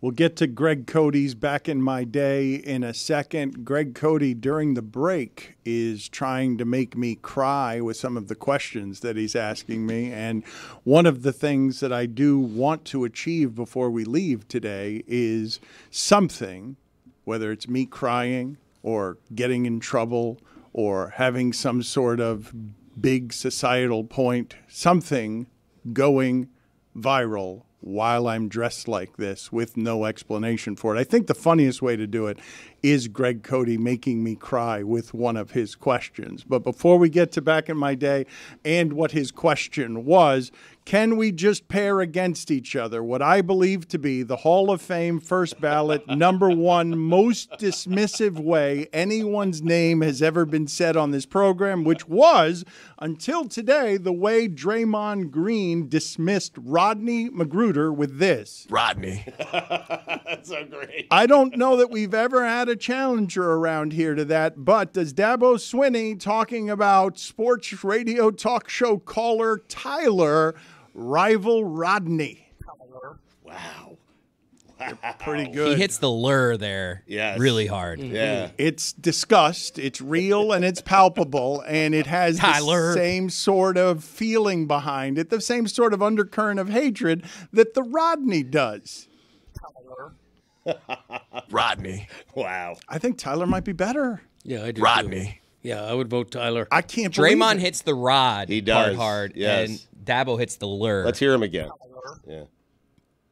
We'll get to Greg Cote's Back in My Day in a second. Greg Cote, during the break, is trying to make me cry with some of the questions that he's asking me. And one of the things that I do want to achieve before we leave today is something, whether it's me crying or getting in trouble or having some sort of big societal point, something going viral while I'm dressed like this with no explanation for it. I think the funniest way to do it is Greg Cote making me cry with one of his questions. But before we get to Back in My Day and what his question was, can we just pair against each other what I believe to be the Hall of Fame first ballot, #1 most dismissive way anyone's name has ever been said on this program, which was, until today, the way Draymond Green dismissed Rodney Magruder with this. Rodney. That's so great. I don't know that we've ever had a challenger around here to that, but does Dabo Swinney, talking about sports radio talk show caller Tyler, rival Rodney? Wow. Pretty good. He hits the lure there really hard. Yeah. It's disgust, it's real, and it's palpable, and it has the same sort of feeling behind it, the same sort of undercurrent of hatred that the Rodney does. Rodney. Wow. I think Tyler might be better. Yeah, I do. Rodney. Too. Yeah, I would vote Tyler. I can't believe Draymond it. hits the rod He does. hard, Yes. and Dabo hits the lure. Let's hear him again. Yeah.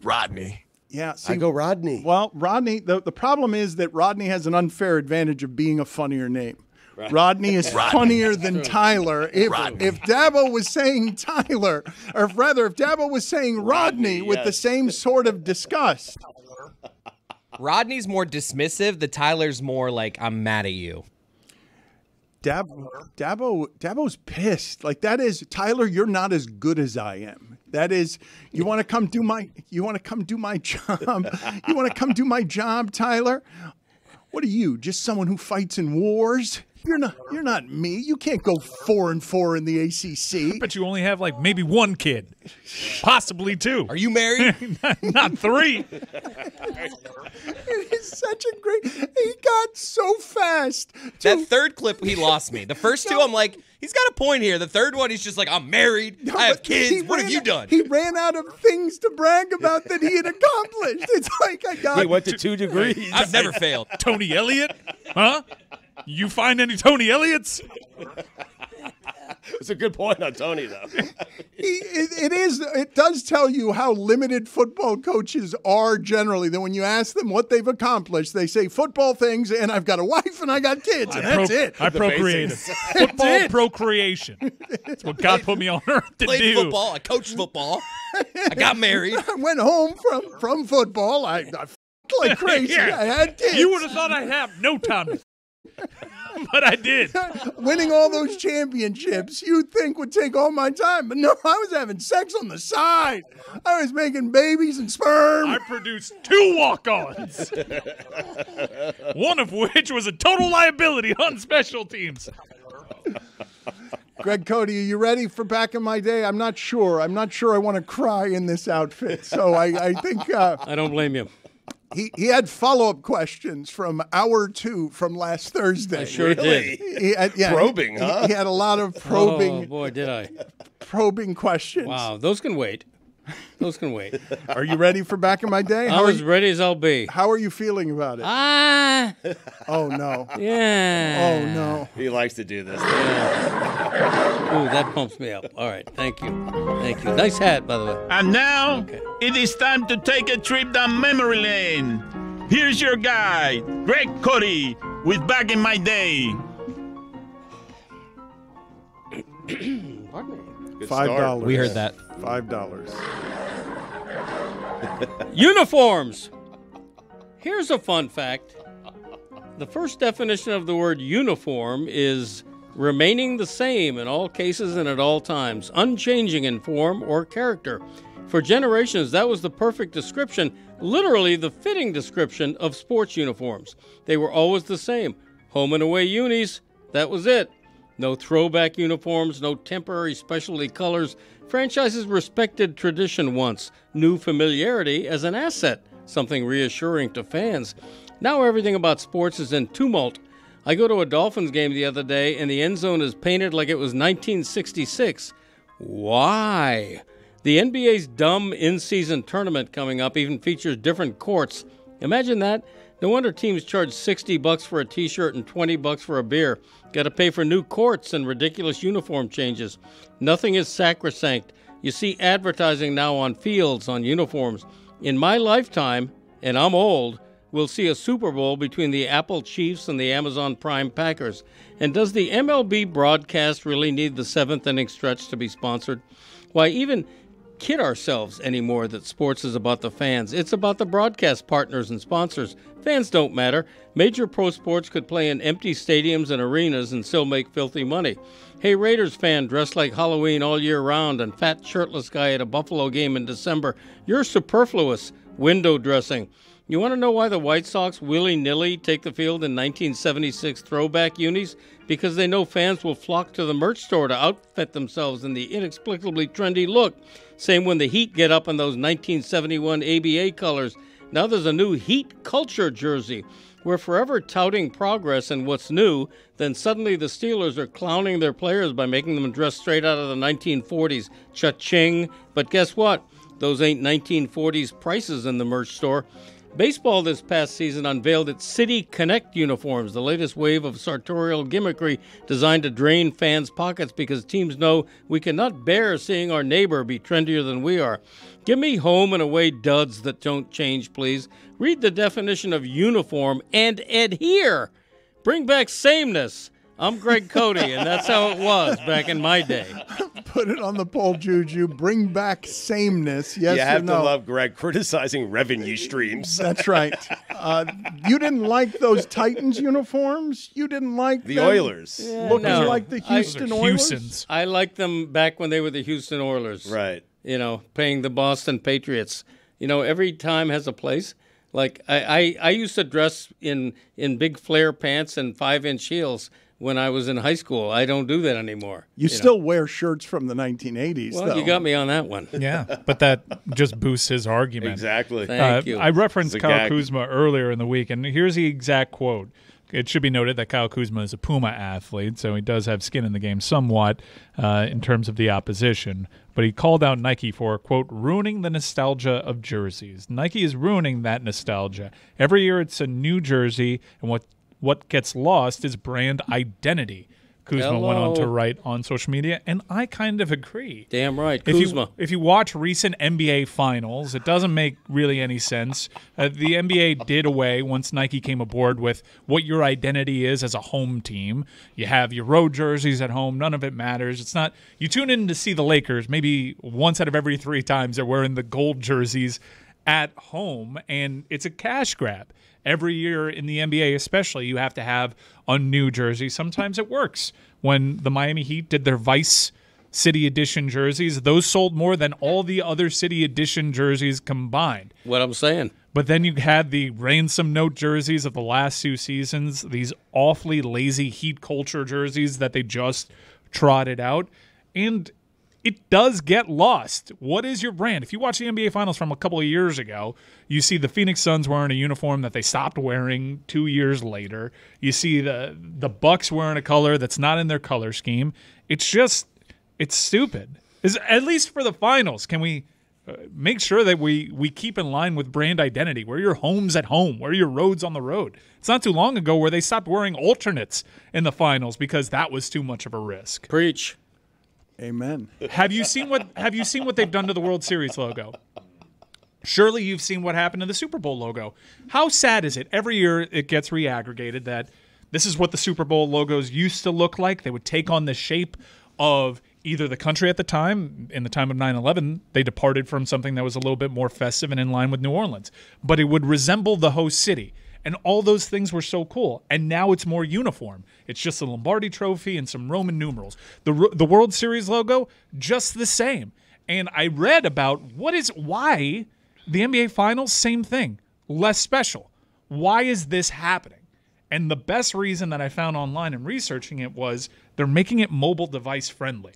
Rodney. Yeah, see, I go Rodney. Well, Rodney, the problem is that Rodney has an unfair advantage of being a funnier name. Right. Rodney is funnier than Tyler. If Dabo was saying Tyler, or rather, if Dabo was saying Rodney with the same sort of disgust. Rodney's more dismissive. The Tyler's more like, I'm mad at you. Dabo's pissed. Like, that is, Tyler, you're not as good as I am. That is, you want to come do my job? You want to come do my job, Tyler? What are you? Just someone who fights in wars? You're not me. You can't go 4-4 in the ACC. I bet you only have like maybe one kid, possibly two. Are you married? Not three. It is such a great. He got so fast. That third clip, he lost me. The first two, I'm like, he's got a point here. The third one, he's just like, I'm married. I have kids. What have you done? He ran out of things to brag about that he had accomplished. It's like He went to 2 degrees. I've never failed. Tony Elliott? Huh? You find any Tony Elliott's? It's a good point on Tony, though. It does tell you how limited football coaches are generally. That when you ask them what they've accomplished, they say football things, and I've got a wife and I got kids, and that's it. I procreated. Football procreation. That's what God put me on earth to Played do. football. I coached football. I got married. I went home from football. I like crazy. Yeah. I had kids. You would have thought I'd have no time to but I did. Winning all those championships, you'd think would take all my time. But no, I was having sex on the side. I was making babies and sperm. I produced 2 walk-ons. One of which was a total liability on special teams. Greg Cote, are you ready for Back in My Day? I'm not sure. I want to cry in this outfit. So I think... I don't blame you. He had follow-up questions from hour 2 from last Thursday. I sure did. He had, Probing, huh? He had a lot of probing. Oh, boy, did I. Probing questions. Wow, those can wait. Those can wait. Are you ready for Back in My Day? I'm as ready as I'll be. How are you feeling about it? Oh, no. Yeah. Oh, no. He likes to do this. Ooh, that pumps me up. All right, thank you. Thank you. Nice hat, by the way. And now, it is time to take a trip down memory lane. Here's your guide, Greg Cote, with Back in My Day. Pardon me. $5. We heard that. $5. Uniforms. Here's a fun fact. The first definition of the word uniform is remaining the same in all cases and at all times, unchanging in form or character. For generations, that was the perfect description, literally the fitting description of sports uniforms. They were always the same. Home and away unis, that was it. No throwback uniforms, no temporary specialty colors. Franchises respected tradition once, knew familiarity as an asset. something reassuring to fans. Now everything about sports is in tumult. I go to a Dolphins game the other day, and the end zone is painted like it was 1966. Why? The NBA's dumb in-season tournament coming up even features different courts. Imagine that. No wonder teams charge $60 for a t-shirt and $20 for a beer. Got to pay for new courts and ridiculous uniform changes. Nothing is sacrosanct. You see advertising now on fields, on uniforms. In my lifetime, and I'm old, we'll see a Super Bowl between the Apple Chiefs and the Amazon Prime Packers. And does the MLB broadcast really need the seventh inning stretch to be sponsored? Why, even kid ourselves anymore that sports is about the fans. It's about the broadcast partners and sponsors. Fans don't matter. Major pro sports could play in empty stadiums and arenas and still make filthy money. Hey, Raiders fan dressed like Halloween all year round and fat shirtless guy at a Buffalo game in December, you're superfluous. Window dressing. You want to know why the White Sox willy-nilly take the field in 1976 throwback unis? Because they know fans will flock to the merch store to outfit themselves in the inexplicably trendy look. Same when the Heat get up in those 1971 ABA colors. Now there's a new Heat culture jersey. We're forever touting progress and what's new, then suddenly the Steelers are clowning their players by making them dress straight out of the 1940s. Cha-ching. But guess what? Those ain't 1940s prices in the merch store. Baseball this past season unveiled its City Connect uniforms, the latest wave of sartorial gimmickry designed to drain fans' pockets because teams know we cannot bear seeing our neighbor be trendier than we are. Give me home and away duds that don't change, please. Read the definition of uniform and adhere. Bring back sameness. I'm Greg Cote, and that's how it was back in my day. Put it on the poll, Juju. Bring back sameness. Yes You or have no? to love Greg criticizing revenue streams. That's right. You didn't like those Titans uniforms? You didn't like The them? Oilers. Looking no. like the Houston Those are Oilers? Houstons. I liked them back when they were the Houston Oilers. Right. You know, playing the Boston Patriots. You know, every time has a place. Like, I used to dress in big flare pants and 5-inch heels when I was in high school. I don't do that anymore. You still wear shirts from the 1980s, Well, though. you got me on that one. Yeah, but that just boosts his argument. Exactly. Thank you. I referenced It's a Kyle gag. Kuzma earlier in the week, and here's the exact quote. It should be noted that Kyle Kuzma is a Puma athlete, so he does have skin in the game somewhat in terms of the opposition. But he called out Nike for, quote, ruining the nostalgia of jerseys. Nike is ruining that nostalgia. Every year it's a new jersey, and what gets lost is brand identity. Kuzma went on to write on social media, and I kind of agree. Damn right, Kuzma. If you watch recent NBA finals, it doesn't make really any sense. The NBA did away once Nike came aboard with what your identity is as a home team. You have your road jerseys at home. None of it matters. It's not. You tune in to see the Lakers. Maybe once out of every 3 times they're wearing the gold jerseys at home, and it's a cash grab. Every year in the NBA especially, you have to have a new jersey. Sometimes it works. When the Miami Heat did their Vice City Edition jerseys, those sold more than all the other City Edition jerseys combined. What I'm saying. But then you had the ransom note jerseys of the last 2 seasons, these awfully lazy Heat culture jerseys that they just trotted out. And it does get lost. What is your brand? If you watch the NBA Finals from a couple of years ago, you see the Phoenix Suns wearing a uniform that they stopped wearing 2 years later. You see the Bucks wearing a color that's not in their color scheme. It's stupid. At least for the finals, can we make sure that we keep in line with brand identity? Wear your homes at home. Wear your roads on the road. It's not too long ago where they stopped wearing alternates in the finals because that was too much of a risk. Preach. Amen. Have you seen what they've done to the World Series logo? Surely you've seen what happened to the Super Bowl logo. How sad is it? Every year it gets reaggregated that this is what the Super Bowl logos used to look like. They would take on the shape of either the country at the time. In the time of 9/11, they departed from something that was a little bit more festive and in line with New Orleans. But it would resemble the host city. And all those things were so cool. And now it's more uniform. It's just a Lombardi trophy and some Roman numerals. The World Series logo, just the same. And I read about why the NBA Finals, same thing, less special. Why is this happening? And the best reason that I found online in researching it was they're making it mobile device friendly.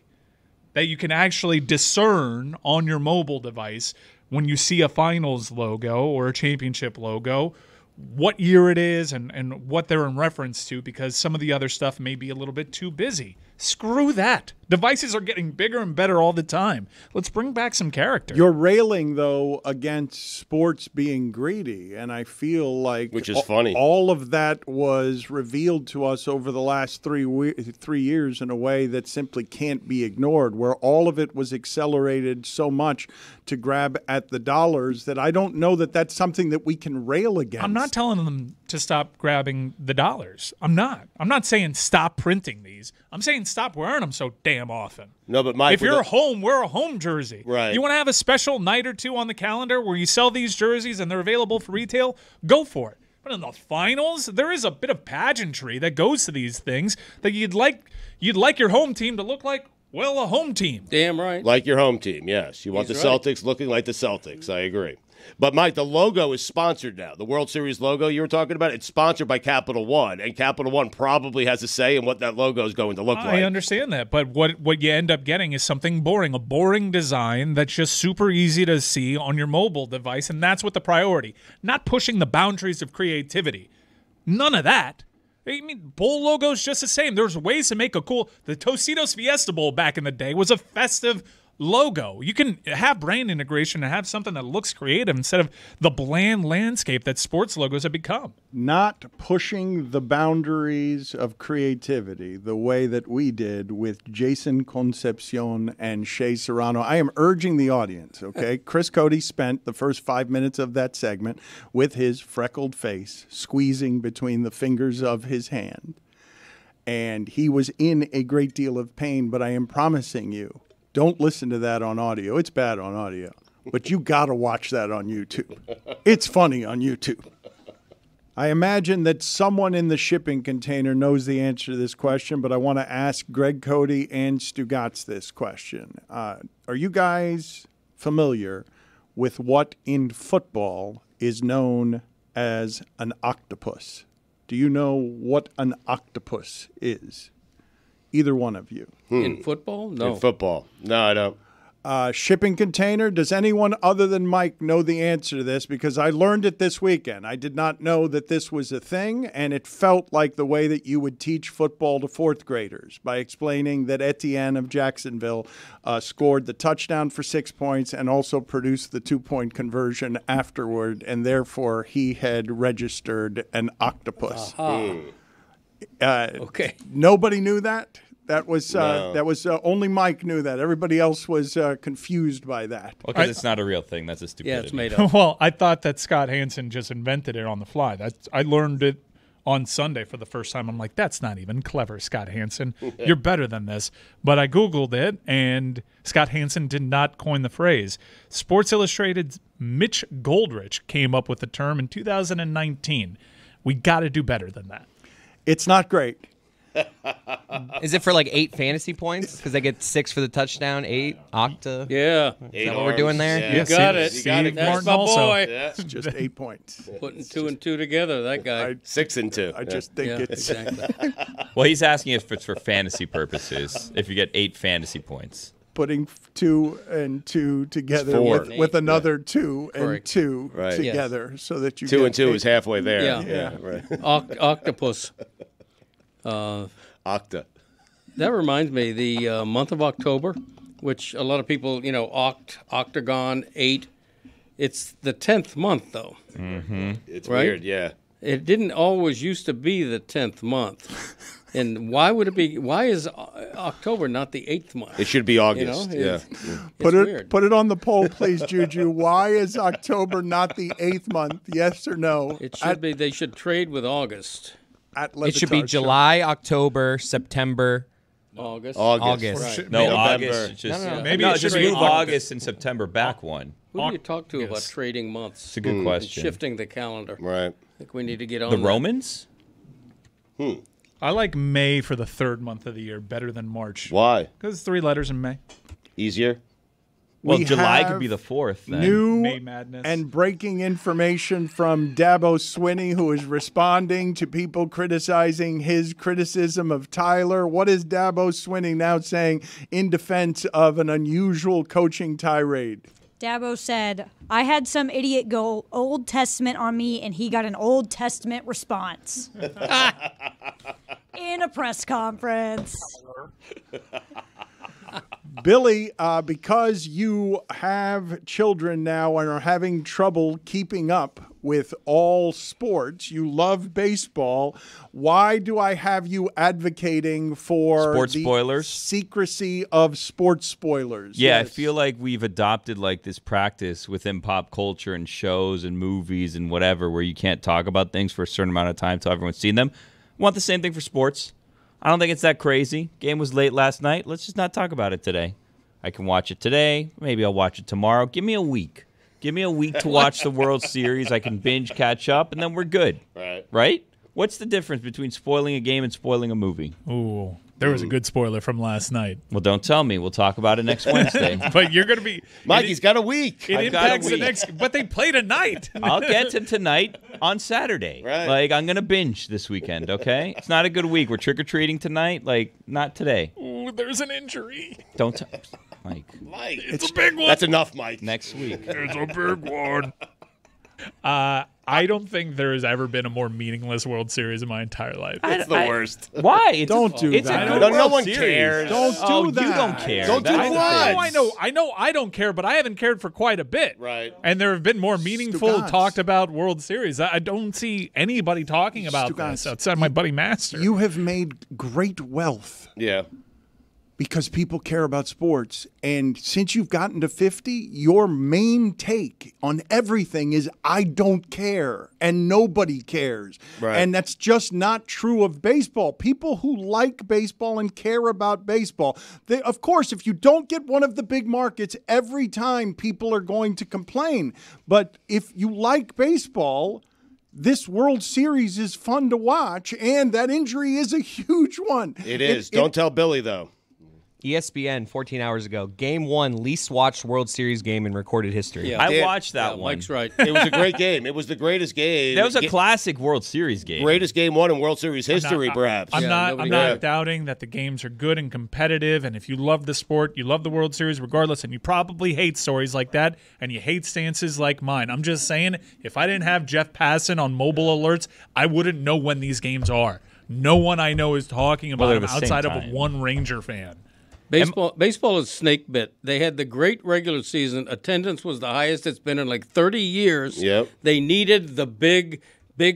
That you can actually discern on your mobile device when you see a finals logo or a championship logo, what year it is and what they're in reference to, because some of the other stuff may be a little bit too busy. Screw that. Devices are getting bigger and better all the time. Let's bring back some character. You're railing, though, against sports being greedy, and I feel like Which is funny. All of that was revealed to us over the last 3 years in a way that simply can't be ignored, where all of it was accelerated so much to grab at the dollars that I don't know that that's something that we can rail against. I'm not telling them to stop grabbing the dollars. I'm not saying stop printing these. I'm saying stop wearing them so damn often. No, but Mike, If you're home, wear a home jersey. Right. You want to have a special night or two on the calendar where you sell these jerseys and they're available for retail? Go for it. But in the finals, there is a bit of pageantry that goes to these things that you'd like your home team to look like, well, a home team. Damn right. like your home team, yes. You want He's the right. Celtics looking like the Celtics. I agree. But, Mike, the logo is sponsored now. The World Series logo you were talking about, it's sponsored by Capital One, and Capital One probably has a say in what that logo is going to look like. I understand that, but what you end up getting is something boring, a boring design that's just super easy to see on your mobile device, and that's what the priority. Not pushing the boundaries of creativity. None of that. I mean, bowl logo's just the same. There's ways to make a cool. The Tostitos Fiesta Bowl back in the day was a festive logo. You can have brand integration and have something that looks creative instead of the bland landscape that sports logos have become. Not pushing the boundaries of creativity the way that we did with Jason Concepcion and Shea Serrano. I am urging the audience, okay? Chris Cote spent the first 5 minutes of that segment with his freckled face squeezing between the fingers of his hand. And he was in a great deal of pain, but I am promising you, don't listen to that on audio. It's bad on audio. But you got to watch that on YouTube. It's funny on YouTube. I imagine that someone in the shipping container knows the answer to this question, but I want to ask Greg Cote and Stugotz this question. Are you guys familiar with what in football is known as an octopus? Do you know what an octopus is? Either one of you. In football? No. In football. No, I don't. Shipping container. Does anyone other than Mike know the answer to this? Because I learned it this weekend. I did not know that this was a thing, and it felt like the way that you would teach football to fourth graders by explaining that Etienne of Jacksonville scored the touchdown for 6 points and also produced the 2-point conversion afterward, and therefore he had registered an octopus. Okay. Nobody knew that. That was only Mike knew that. Everybody else was confused by that. Well, because it's not a real thing. That's a stupidity. Yeah, it's made up. Well, I thought that Scott Hansen just invented it on the fly. I learned it on Sunday for the first time. I'm like, that's not even clever, Scott Hansen. You're better than this. But I Googled it, and Scott Hansen did not coin the phrase. Sports Illustrated's Mitch Goldrich came up with the term in 2019. We got to do better than that. It's not great. Is it for like 8 fantasy points? Because they get 6 for the touchdown, 8 octa. Yeah. Is that what we're doing there? Yeah. You got it. Steve got it. That's Martin my also. boy. Yeah. It's just 8 points. Putting 2 and 2 together, that guy. 6 and 2. I just think Yeah, it's exactly. Well, he's asking if it's for fantasy purposes. If you get 8 fantasy points. putting 2 and 2 together Four. with another 2 and Correct. 2 Right. together so that you 2 get and 2 8. is halfway there. Yeah. Right. Octopus. Octa. That reminds me, the month of October, which a lot of people, octagon, 8. It's the 10th month, though. It's Right? weird, yeah. It didn't always used to be the 10th month. And why would it be? Why is October not the 8th month? It should be August. it's weird. Put it on the poll, please, Juju. Why is October not the 8th month? Yes or no? It should be. They should trade with August. At It should be LeBatard Show. July, October, September, August. August. Right. No, November. August. It's just, No. Maybe no, it should just be move August. August and September back one. Who do you talk to about trading months? It's a good And question. shifting the calendar. Right. I think we need to get on The that. Romans? I like May for the 3rd month of the year better than March. Why? Because it's 3 letters in May. Easier? Well, We July have could be the 4th then. New May Madness. and breaking information from Dabo Swinney, who is responding to people criticizing his criticism of Tyler. What is Dabo Swinney now saying in defense of an unusual coaching tirade? Dabo said, I had some idiot go Old Testament on me, and he got an Old Testament response. In a press conference. Billy, because you have children now and are having trouble keeping up with all sports, you love baseball. Why do I have you advocating for sports the spoilers? Secrecy of sports spoilers? Yeah, Yes. I feel like we've adopted like this practice within pop culture and shows and movies and whatever where you can't talk about things for a certain amount of time until everyone's seen them. I want the same thing for sports. I don't think it's that crazy. Game was late last night. Let's just not talk about it today. I can watch it today. Maybe I'll watch it tomorrow. Give me a week. Give me a week to watch the World Series. I can binge, catch up, and then we're good. Right? What's the difference between spoiling a game and spoiling a movie? Ooh, there was a good spoiler from last night. Well, don't tell me. We'll talk about it next Wednesday. But you're going to be... Mikey's got a week. It I've got a impacts the week. next... But they play tonight. I'll get to tonight on Saturday. Right. Like, I'm going to binge this weekend, okay? It's not a good week. We're trick-or-treating tonight. Like, not today. Ooh, there's an injury. Don't tell... Mike, It's a big one. That's enough, Mike. next week. It's a big one. I don't think there has ever been a more meaningless World Series in my entire life. It's the worst. Why? It's Don't do it's that. A good No World one Series. cares. Don't do that. You don't care. Don't do That's the what? thing. I know I don't care, but I haven't cared for quite a bit. Right. And there have been more meaningful Stugotz. talked about World Series. I don't see anybody talking about Stugotz, this outside my buddy Master. You have made great wealth Yeah. because people care about sports. And since you've gotten to 50, your main take on everything is I don't care and nobody cares. Right. And that's just not true of baseball. People who like baseball and care about baseball, of course, if you don't get one of the big markets, every time people are going to complain. But if you like baseball, this World Series is fun to watch, and that injury is a huge one. It is. Don't tell Billy, though. ESPN 14 hours ago, Game 1 least watched World Series game in recorded history. Yeah. I watched that one. Mike's right. It was a great game. It was the greatest game. That was a classic World Series game. Greatest game won in World Series history, perhaps. I'm not cares. doubting that the games are good and competitive, and if you love the sport, you love the World Series regardless, and you probably hate stories like that, and you hate stances like mine. I'm just saying, if I didn't have Jeff Passan on mobile alerts, I wouldn't know when these games are. No one I know is talking about they're them the same outside of time. one Ranger fan. Baseball is snake bit. They had the great regular season. Attendance was the highest it's been in like 30 years. Yep. They needed the big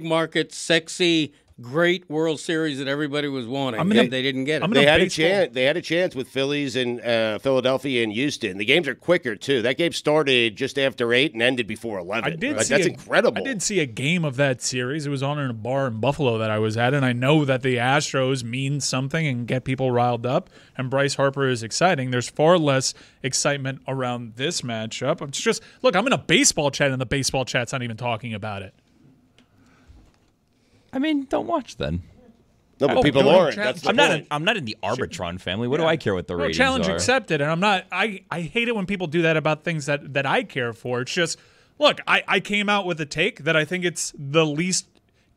market, sexy, great World Series that everybody was wanting. I'm gonna- and they didn't get it. I'm gonna- They had baseball- a chance. They had a chance with Phillies and Philadelphia and Houston. The games are quicker too. That game started just after 8 and ended before 11. That's incredible. I did see a game of that series. It was on in a bar in Buffalo that I was at, and I know that the Astros mean something and get people riled up, and Bryce Harper is exciting. There's far less excitement around this matchup. It's just, look, I'm in a baseball chat, and the baseball chat's not even talking about it. I mean, don't watch then. No, but people no, aren't. That's the point. I'm not in the Arbitron family. What do I care what the No, ratings challenge are? accepted, and I'm not. I hate it when people do that about things that I care for. It's just, look, I came out with a take that I think it's the least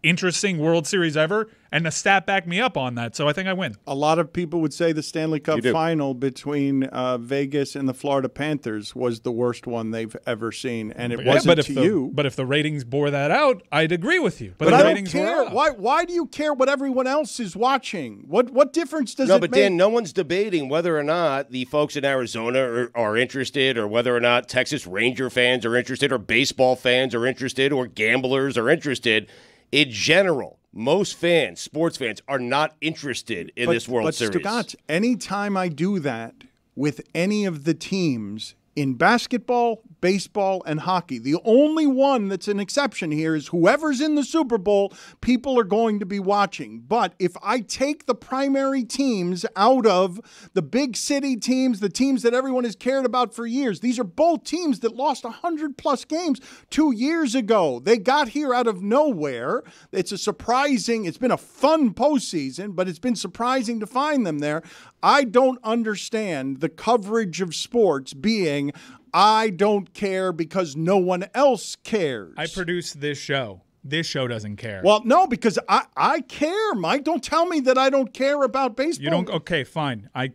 interesting World Series ever, and the stat backed me up on that, so I think I win. A lot of people would say the Stanley Cup You do. final between Vegas and the Florida Panthers was the worst one they've ever seen, and it wasn't but to you. But if the ratings bore that out, I'd agree with you. But, But the I don't ratings were care. up. Why do you care what everyone else is watching? What difference does No, it but make? Dan, no one's debating whether or not the folks in Arizona are interested, or whether or not Texas Ranger fans are interested, or baseball fans are interested, or gamblers are interested. In general, most fans, sports fans, are not interested in this World Series. But Stugotz, anytime I do that with any of the teams in basketball, baseball, and hockey, the only one that's an exception here is whoever's in the Super Bowl, people are going to be watching. But if I take the primary teams out of the big city teams, the teams that everyone has cared about for years, these are both teams that lost 100-plus games 2 years ago. They got here out of nowhere. It's been a fun postseason, but it's been surprising to find them there. I don't understand the coverage of sports being, I don't care because no one else cares. I produced this show. This show doesn't care. Well, no, because I care, Mike. Don't tell me that I don't care about baseball. You don't. Okay, fine. I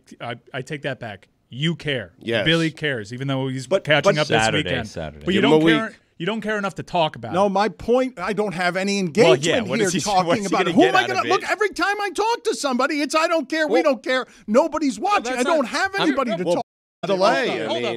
take that back. you care. Yes. Billy cares, even though he's catching up Saturday, this weekend. Saturday. But you Give him don't a care. week. You don't care enough to talk about No, it. my point, I don't have any engagement what here is he- talking what is he about it. gonna Who get am I out going of to it? look? Every time I talk to somebody, it's I don't care, we don't care, nobody's watching. I that's don't not- have anybody to talk. Delay. Hold up.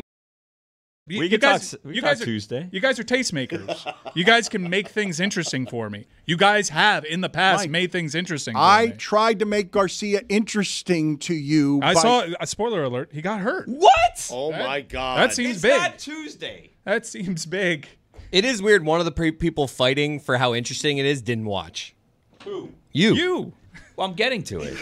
We You can guys- talk. We you can talk guys are- Tuesday. You guys are tastemakers. You guys can make things interesting for me. You guys have in the past Mike, made things interesting. For I me. tried to make Garcia interesting to you. I by- saw a spoiler alert. He got hurt. What? Oh, my God. That seems It's big. not Tuesday. That seems big. It is weird. One of the people fighting for how interesting it is didn't watch. Who? You. Well, I'm getting to it.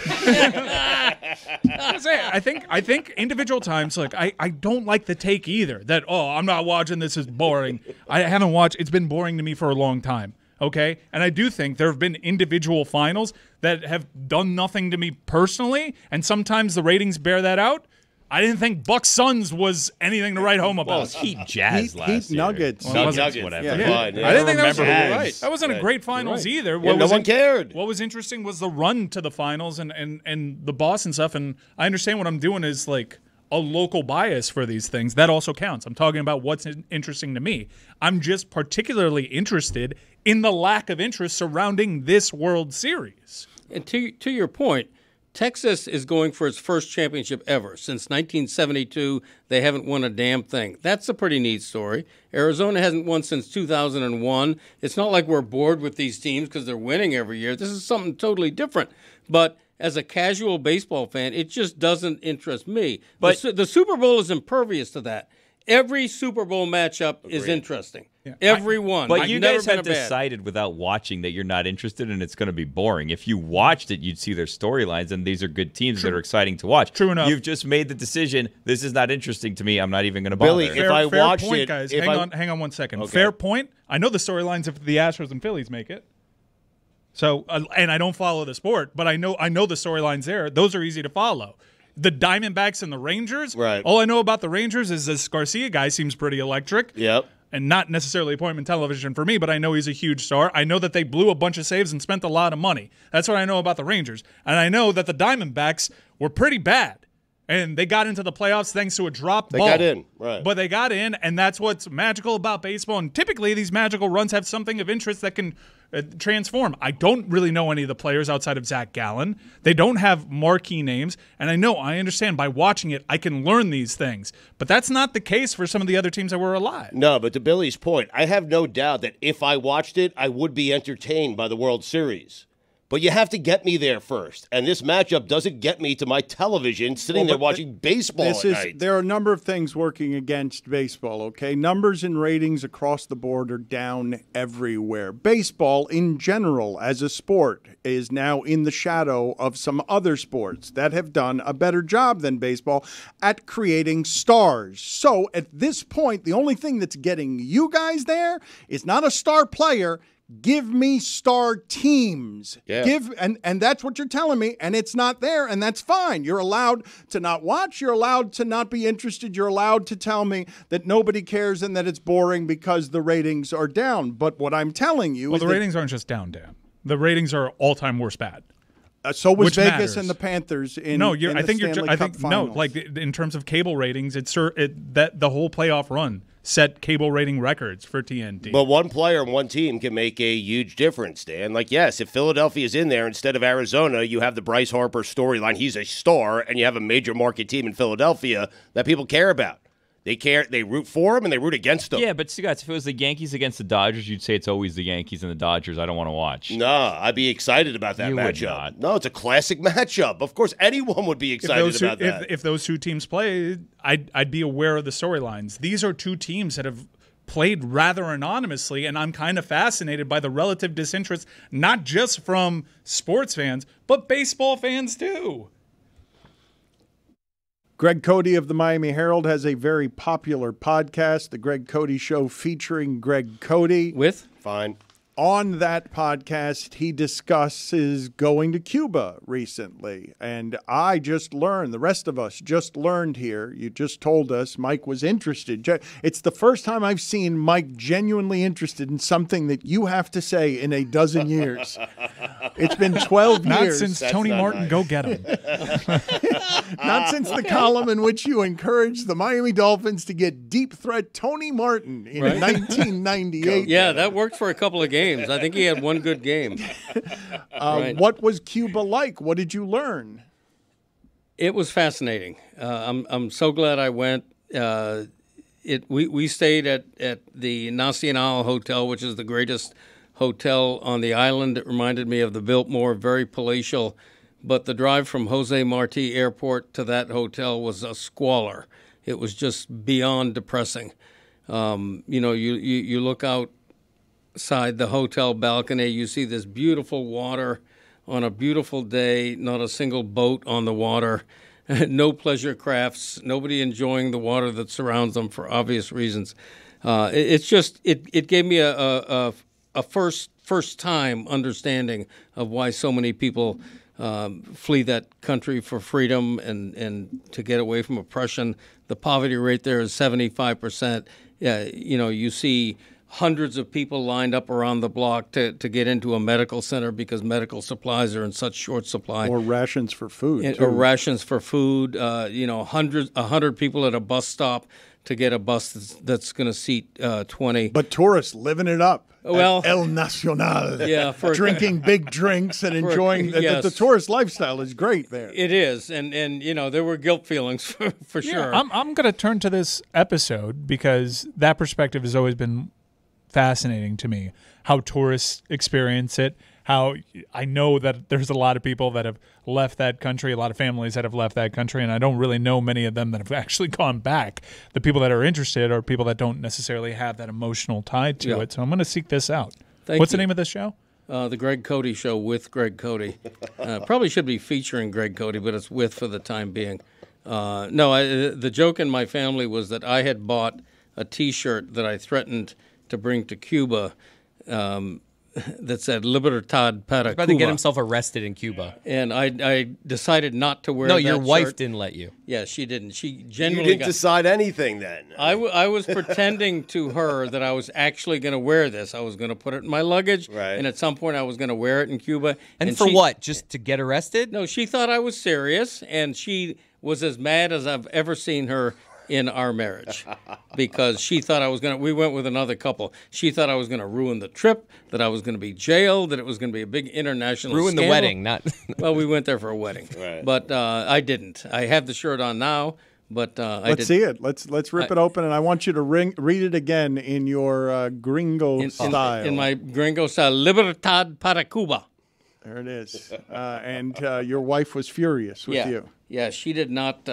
I think individual times, like I don't like the take either that, oh, I'm not watching, this is boring. I haven't watched, it's been boring to me for a long time. Okay? And I do think there have been individual finals that have done nothing to me personally, and sometimes the ratings bear that out. I didn't think Bucks Suns was anything to write home about. Well, it's Heat Jazz Heat last year. Nuggets. Well, Nuggets, whatever. Yeah. Fine, yeah. I didn't think that was remember who right. was. That wasn't a great finals either. Yeah, no one cared. What was interesting was the run to the finals and the Boston stuff. And I understand what I'm doing is like a local bias for these things. That also counts. I'm talking about what's interesting to me. I'm just particularly interested in the lack of interest surrounding this World Series. And to your point, Texas is going for its first championship ever. Since 1972, they haven't won a damn thing. That's a pretty neat story. Arizona hasn't won since 2001. It's not like we're bored with these teams because they're winning every year. This is something totally different. But as a casual baseball fan, it just doesn't interest me. But the Super Bowl is impervious to that. Every Super Bowl matchup is interesting. Every one. But I've you never guys been have a bad. decided without watching that you're not interested and it's going to be boring. If you watched it, you'd see their storylines, and these are good teams that are exciting to watch. True enough. You've just made the decision, this is not interesting to me. I'm not even going to bother. Billy, if I fair watched point, it, guys. if Hang on 1 second. Okay. Fair point. I know the storylines if the Astros and Phillies make it. So, and I don't follow the sport, but I know the storylines there. Those are easy to follow. The Diamondbacks and the Rangers. Right. All I know about the Rangers is this Garcia guy seems pretty electric. Yep. And not necessarily appointment television for me, but I know he's a huge star. I know that they blew a bunch of saves and spent a lot of money. That's what I know about the Rangers. And I know that the Diamondbacks were pretty bad. And they got into the playoffs thanks to a drop ball. They got in, right. But they got in, and that's what's magical about baseball. And typically, these magical runs have something of interest that can transform. I don't really know any of the players outside of Zach Gallen. They don't have marquee names. And I understand by watching it, I can learn these things. But that's not the case for some of the other teams that were alive. No, but to Billy's point, I have no doubt that if I watched it, I would be entertained by the World Series. But you have to get me there first. And this matchup doesn't get me to my television sitting there watching baseball at night. There are a number of things working against baseball, okay? Numbers and ratings across the board are down everywhere. Baseball, in general, as a sport, is now in the shadow of some other sports that have done a better job than baseball at creating stars. So at this point, the only thing that's getting you guys there is not a star player. Give me star teams. Yeah. And that's what you're telling me, and it's not there, and that's fine. You're allowed to not watch. You're allowed to not be interested. You're allowed to tell me that nobody cares and that it's boring because the ratings are down. But what I'm telling you is the ratings aren't just down. The ratings are all-time worst bad. So was Which Vegas matters. and the Panthers in No, in I the think Stanley I Cup think finals. no. Like in terms of cable ratings, that the whole playoff run set cable rating records for TNT. But one player and one team can make a huge difference, Dan. Like, yes, if Philadelphia is in there instead of Arizona, you have the Bryce Harper storyline. He's a star, and you have a major market team in Philadelphia that people care about. They care. They root for him and they root against him. Yeah, but Stugotz, if it was the Yankees against the Dodgers, you'd say it's always the Yankees and the Dodgers. I don't want to watch. No, I'd be excited about that You would matchup. not. No, it's a classic matchup. Of course, anyone would be excited about that. If those two teams play, I'd be aware of the storylines. These are two teams that have played rather anonymously, and I'm kind of fascinated by the relative disinterest, not just from sports fans, but baseball fans too. Greg Cote of the Miami Herald has a very popular podcast, The Greg Cote Show, featuring Greg Cote. With? Fine. On that podcast, he discusses going to Cuba recently. And I just learned, the rest of us just learned here, you just told us Mike was interested. It's the first time I've seen Mike genuinely interested in something that you have to say in a dozen years. It's been 12 Not years. since That's Tony not Martin, nice. go get him. Not since the column in which you encouraged the Miami Dolphins to get deep threat Tony Martin in 1998. Yeah, that worked for a couple of games. I think he had one good game. Right. What was Cuba like? What did you learn? It was fascinating. I'm so glad I went. We stayed at the Nacional Hotel, which is the greatest hotel on the island. It reminded me of the Biltmore, very palatial. But the drive from Jose Marti Airport to that hotel was a squalor. It was just beyond depressing. You look outside the hotel balcony, you see this beautiful water on a beautiful day, not a single boat on the water, no pleasure crafts, nobody enjoying the water that surrounds them for obvious reasons. It gave me a first time understanding of why so many people flee that country for freedom and to get away from oppression. The poverty rate there is 75%. You see hundreds of people lined up around the block to get into a medical center because medical supplies are in such short supply. Or rations for food. Or rations for food. 100 people at a bus stop to get a bus that's going to seat 20. But tourists living it up. Well, at El Nacional. Yeah, drinking big drinks and enjoying the tourist lifestyle is great there. It is, and there were guilt feelings for sure. I'm going to turn to this episode because that perspective has always been fascinating to me. How tourists experience it. How I know that there's a lot of people that have left that country, a lot of families that have left that country, and I don't really know many of them that have actually gone back. The people that are interested are people that don't necessarily have that emotional tie to it. So I'm going to seek this out. What's the name of this show? The Greg Cote Show with Greg Cote. Probably should be featuring Greg Cote, but it's with for the time being. The joke in my family was that I had bought a T-shirt that I threatened to bring to Cuba that said "Libertad para Cuba." About to get himself arrested in Cuba. And I decided not to wear. No, that your wife shirt. didn't let you. Yeah, she didn't. She You genuinely didn't decide anything then. I was pretending to her that I was actually going to wear this. I was going to put it in my luggage, Right. and at some point I was going to wear it in Cuba. And for what? Just to get arrested? No, she thought I was serious, and she was as mad as I've ever seen her in our marriage because she thought I was going to, we went with another couple. She thought I was going to ruin the trip, that I was going to be jailed, that it was going to be a big international Ruin scandal. the wedding, not. Well, we went there for a wedding. Right. But I didn't. I have the shirt on now, but I Let's see it. Let's rip it open, and I want you to read it again in your gringo style. In my gringo style, Libertad para Cuba. There it is. And your wife was furious with you. Yeah, she did not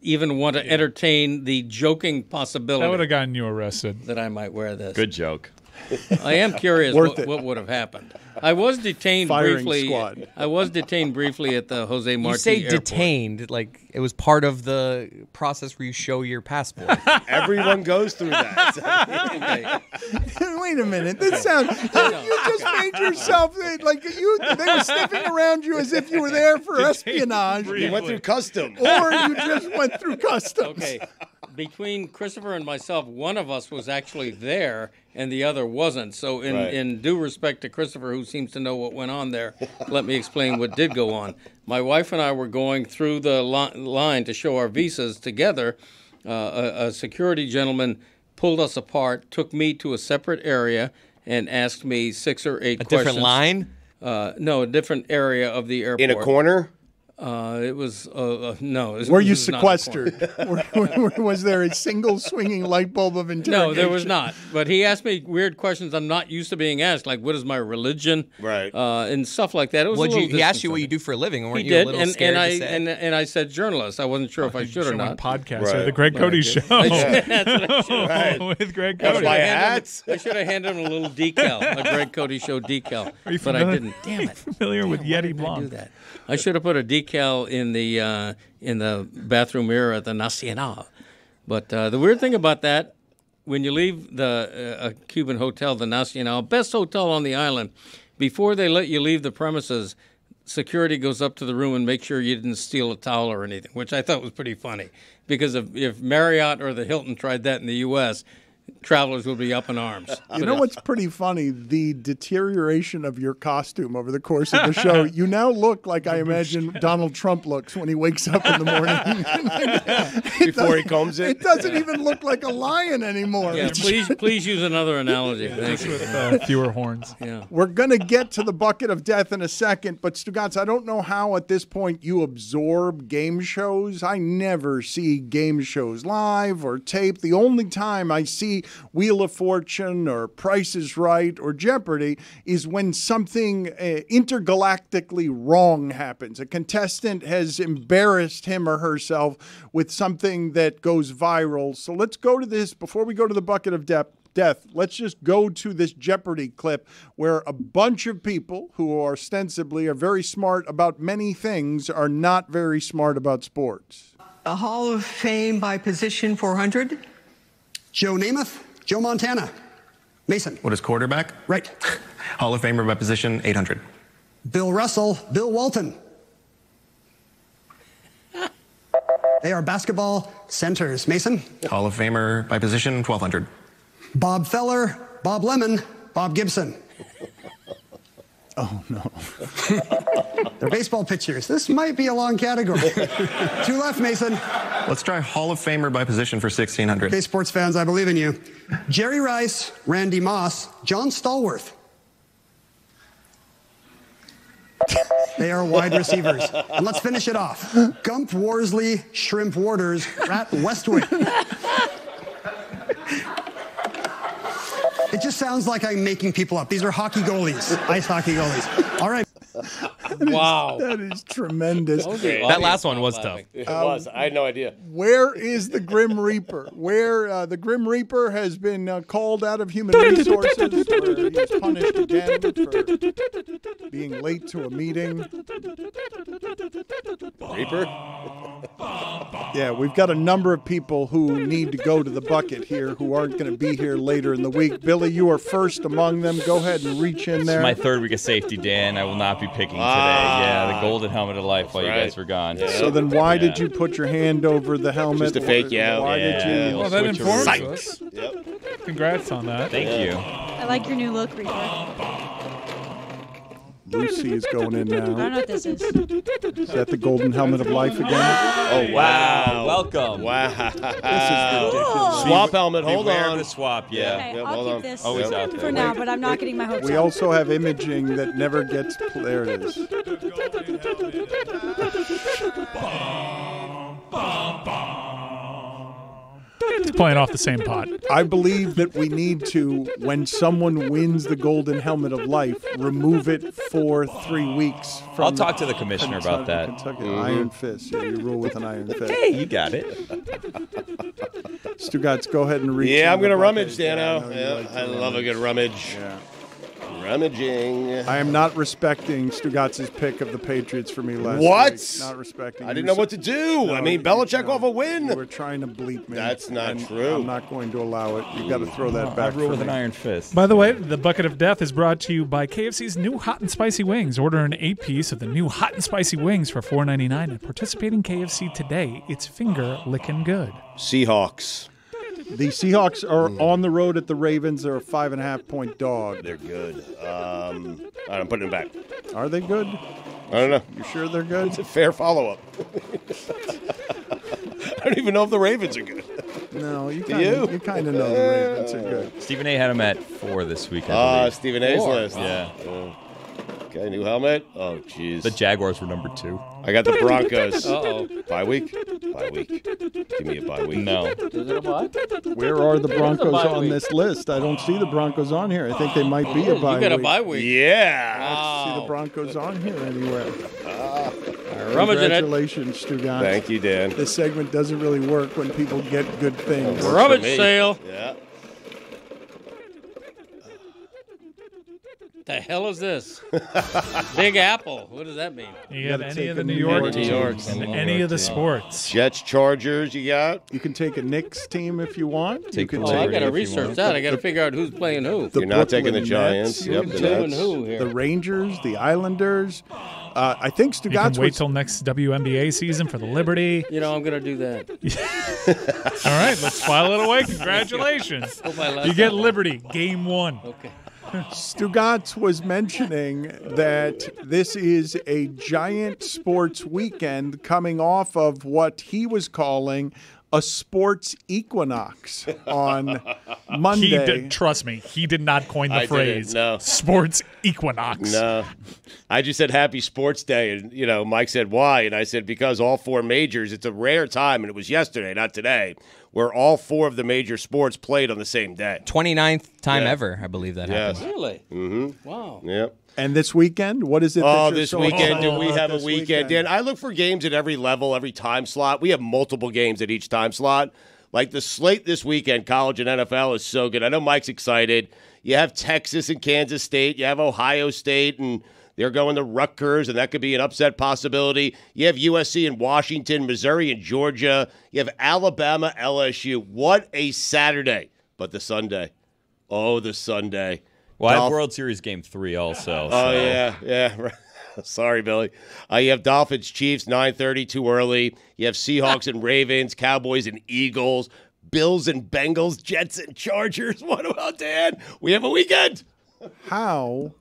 even want to entertain the joking possibility That would have gotten you arrested. that I might wear this. Good joke. I am curious Worth it. what would have happened. I was detained Firing briefly. squad. I was detained briefly at the Jose Marti You say Airport. detained, like it was part of the process where you show your passport. Everyone goes through that. Okay. Wait a minute. This sounds. You just made yourself like you. They were sniffing around you as if you were there for espionage, You went through customs. or you just went through customs. Okay. Between Christopher and myself, one of us was actually there and the other wasn't. So in due respect to Christopher, who seems to know what went on there, let me explain what did go on. My wife and I were going through the line to show our visas together. A security gentleman pulled us apart, took me to a separate area, and asked me 6 or 8 A questions. different line? No, a different area of the airport. In a corner? It was no. Were you this was not a corner. sequestered? Was there a single swinging light bulb of interrogation? No, there was not. But he asked me weird questions I'm not used to being asked, like what is my religion, Right. And stuff like that. It was a little He asked you what you do for a living, and weren't He you a did, little and scared I to say? and I said journalist. I wasn't sure if I should or not. Podcast Right. or the Greg Cote Show That's what I should have. with Greg Gotta Cote. buy handed him- hats. I should have handed him a little decal, a Greg Cote Show decal, Are you but I familiar- didn't. Damn it! Familiar with Why Yeti did I do Blanc? that? I should have put a decal in the bathroom mirror at the Nacional. But the weird thing about that, when you leave the Cuban hotel, the Nacional, best hotel on the island, before they let you leave the premises, security goes up to the room and makes sure you didn't steal a towel or anything, which I thought was pretty funny. Because if Marriott or the Hilton tried that in the U.S., travelers will be up in arms. You know what's pretty funny? The deterioration of your costume over the course of the show. You now look like I imagine Donald Trump looks when he wakes up in the morning. Before he combs it. It doesn't even look like a lion anymore. Yeah, please use another analogy. Thank you. With fewer horns. Yeah. We're going to get to the bucket of death in a second, but Stugotz, I don't know how at this point you absorb game shows. I never see game shows live or tape. The only time I see Wheel of Fortune or Price is Right or Jeopardy is when something intergalactically wrong happens. A contestant has embarrassed him or herself with something that goes viral. So let's go to this before we go to the bucket of death. Let's just go to this Jeopardy clip where a bunch of people who ostensibly are very smart about many things are not very smart about sports. A Hall of Fame by position 400. Joe Namath, Joe Montana. Mason. What is quarterback? Right. Hall of Famer by position 800. Bill Russell, Bill Walton. They are basketball centers. Mason. Hall of Famer by position 1200. Bob Feller, Bob Lemon, Bob Gibson. Oh, no. They're baseball pitchers. This might be a long category. 2 left, Mason. Let's try Hall of Famer by position for 1600. Okay, sports fans, I believe in you. Jerry Rice, Randy Moss, John Stallworth. They are wide receivers. And let's finish it off. Gump Worsley, Shrimp Waters, Rat Westwood. It just sounds like I'm making people up. These are hockey goalies, ice hockey goalies. All right. Wow. That is tremendous. That last one was tough. It was. I had no idea. Where is the Grim Reaper? Where the Grim Reaper has been called out of human resources, where he's punished again for being late to a meeting. Reaper? Yeah, we've got a number of people who need to go to the bucket here who aren't going to be here later in the week. Billy, you are first among them. Go ahead and reach in there. It's my third week of safety, Dan. I will not be picking today. Yeah, the golden helmet of life while you guys were gone. Yeah. So then why did you put your hand over the helmet? Just to fake you out. Why did you? Well, that informs Psych. us. Yep. Congrats on that. Thank you. I like your new look, Reaper. Lucy is going in I don't know now. what this is. Is that the golden helmet of life again? Oh, Wow. Welcome. Wow. This is ridiculous. Swap helmet. Hold Beware on. the swap, yeah. Okay, Yep, I'll hold keep on. this Always out there. for now, but I'm not getting my hopes We up. also have imaging that never gets. There it is. It's playing off the same pot. I believe that we need to, when someone wins the golden helmet of life, remove it for 3 weeks. From I'll talk to the commissioner about that. Kentucky. Iron fist. Yeah, you rule with an iron fist. Hey, you got it. Stugotz, go ahead and reach. Yeah, I'm in the going to rummage, bucket. Dano. I know you Yeah, like to I love a good rummage. Yeah. Rummaging. I am not respecting Stugotz's pick of the Patriots for me last What? week. Not respecting. I didn't know what to do. No, I mean, Belichick off a win. You were trying to bleep me. That's not and true. I'm not going to allow it. You got to throw that I back rule for with me. an iron fist. By the way, the Bucket of Death is brought to you by KFC's new hot and spicy wings. Order an 8-piece of the new hot and spicy wings for $4.99 at participating KFC today. It's finger licking good. Seahawks. The Seahawks are on the road at the Ravens. They're a 5.5-point dog. They're good. I'm putting them back. Are they good? I don't know. You sure they're good? It's a fair follow-up. I don't even know if the Ravens are good. No, you you? kind of know the Ravens are good. Stephen A. had him at 4 this week, I believe. Stephen A's list. Yeah. Okay, new helmet. Oh, jeez. The Jaguars were number 2. I got the Broncos. Uh-oh. Bye week? Bye week. Give me a bye week. No. Is it a what? Where are the Broncos bye on week. this list? I don't see the Broncos on here. I think they might be a bye You got a week. bye week. Yeah. I don't see the Broncos on here anywhere. Rummaging it. Congratulations, Stugotz. Thank you, Dan. This segment doesn't really work when people get good things. Rummage For me. sale. Yeah. The hell is this? Big Apple. What does that mean? You got gotta any take of the a New New York York teams team. and New any York of the team. sports. Jets, Chargers, you got? You can take a Knicks team if you want. Take you can the Oh, I Brady got to if you research want. that. I got to figure out who's playing who. the You're not taking the Brooklyn Giants. Nets, Yep, you the can Who and Nets. who here? the Rangers, the Islanders. I think You can Stugotz wait was till next WNBA season for the Liberty. You know, I'm going to do that. All right, let's file it away. Congratulations. You get Liberty, game 1. Okay. Stugotz was mentioning that this is a giant sports weekend coming off of what he was calling a sports equinox on Monday. Trust me, he did not coin the phrase no. sports equinox. No. I just said happy sports day, and, Mike said why, and I said because all 4 majors, it's a rare time, and it was yesterday, not today, where all 4 of the major sports played on the same day. 29th time ever, I believe that happened. Really? Mm-hmm. Wow. Yep. And this weekend, what is it? Oh, that you're this so weekend, do excited we about have a this weekend? Dan, I look for games at every level, every time slot. We have multiple games at each time slot. Like the slate this weekend, college and NFL, is so good. I know Mike's excited. You have Texas and Kansas State. You have Ohio State, and they're going to Rutgers, and that could be an upset possibility. You have USC and Washington, Missouri and Georgia. You have Alabama, LSU. What a Saturday. But the Sunday. Oh, the Sunday. Well, I have World Series Game 3 also. Oh, yeah. Sorry, Billy. You have Dolphins, Chiefs, 9:30, too early. You have Seahawks and Ravens, Cowboys and Eagles, Bills and Bengals, Jets and Chargers. What about Dan? We have a weekend. How,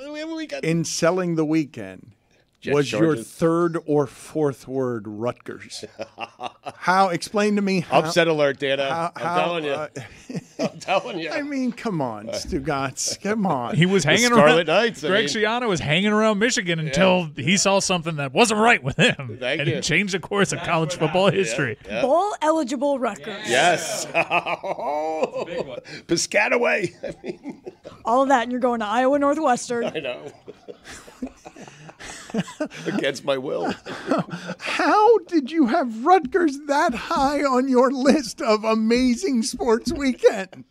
We have a weekend. in selling the weekend, Jets, was your Chargers. 3rd or 4th word Rutgers? How? Explain to me how. Upset alert, Dana. I'm how, telling you. I'm telling you. I mean, come on, Stugotz. Come on. He was hanging Scarlet around. Knights, I Greg mean. Schiano was hanging around Michigan until he saw something that wasn't right with him. Thank and you. it changed the course of college football history. Bowl eligible Rutgers. Yes. Piscataway. I mean, All of that, and you're going to Iowa Northwestern. I know. Against my will. How did you have Rutgers that high on your list of amazing sports weekend?